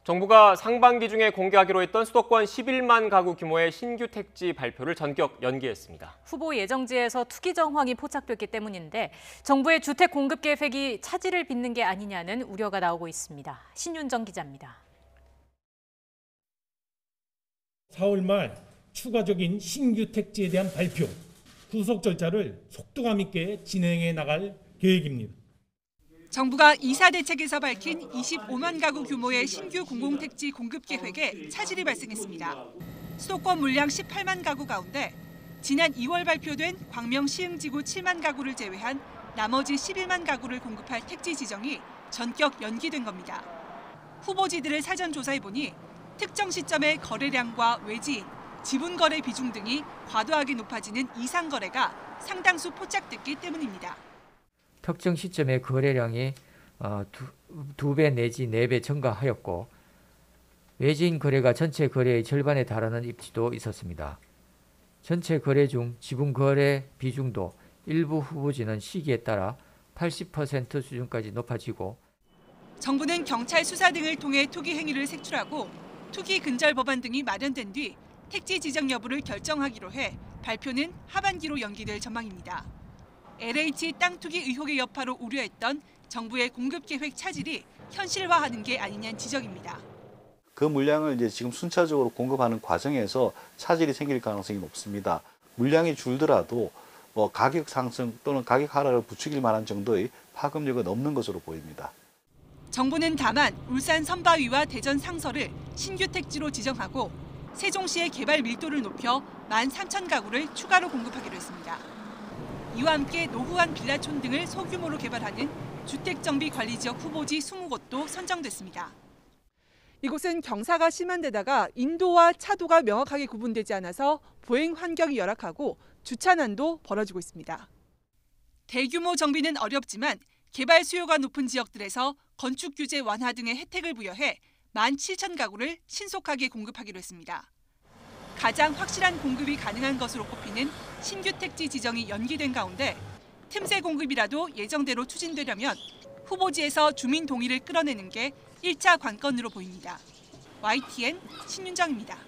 정부가 상반기 중에 공개하기로 했던 수도권 11만 가구 규모의 신규 택지 발표를 전격 연기했습니다. 후보 예정지에서 투기 정황이 포착됐기 때문인데 정부의 주택 공급 계획이 차질을 빚는 게 아니냐는 우려가 나오고 있습니다. 신윤정 기자입니다. 4월 말 추가적인 신규 택지에 대한 발표, 구속 절차를 속도감 있게 진행해 나갈 계획입니다. 정부가 이사 대책에서 밝힌 25만 가구 규모의 신규 공공택지 공급 계획에 차질이 발생했습니다. 수도권 물량 18만 가구 가운데 지난 2월 발표된 광명 시흥지구 7만 가구를 제외한 나머지 11만 가구를 공급할 택지 지정이 전격 연기된 겁니다. 후보지들을 사전 조사해보니 특정 시점의 거래량과 외지인, 지분 거래 비중 등이 과도하게 높아지는 이상 거래가 상당수 포착됐기 때문입니다. 특정 시점의 거래량이 2배 내지 4배 증가하였고 외지인 거래가 전체 거래의 절반에 달하는 입지도 있었습니다. 전체 거래 중 지분 거래 비중도 일부 후보지는 시기에 따라 80% 수준까지 높아지고 정부는 경찰 수사 등을 통해 투기 행위를 색출하고 투기 근절 법안 등이 마련된 뒤 택지 지정 여부를 결정하기로 해 발표는 하반기로 연기될 전망입니다. LH 땅 투기 의혹의 여파로 우려했던 정부의 공급 계획 차질이 현실화하는 게 아니냐는 지적입니다. 그 물량을 이제 지금 순차적으로 공급하는 과정에서 차질이 생길 가능성이 높습니다. 물량이 줄더라도 가격 상승 또는 가격 하락을 부추길 만한 정도의 파급력은 없는 것으로 보입니다. 정부는 다만 울산 선바위와 대전 상서를 신규 택지로 지정하고 세종시의 개발 밀도를 높여 13,000가구를 추가로 공급하기로 했습니다. 이와 함께 노후한 빌라촌 등을 소규모로 개발하는 주택정비관리지역 후보지 20곳도 선정됐습니다. 이곳은 경사가 심한 데다가 인도와 차도가 명확하게 구분되지 않아서 보행 환경이 열악하고 주차난도 벌어지고 있습니다. 대규모 정비는 어렵지만 개발 수요가 높은 지역들에서 건축 규제 완화 등의 혜택을 부여해 17,000가구를 신속하게 공급하기로 했습니다. 가장 확실한 공급이 가능한 것으로 꼽히는 신규 택지 지정이 연기된 가운데 틈새 공급이라도 예정대로 추진되려면 후보지에서 주민 동의를 끌어내는 게 1차 관건으로 보입니다. YTN 신윤정입니다.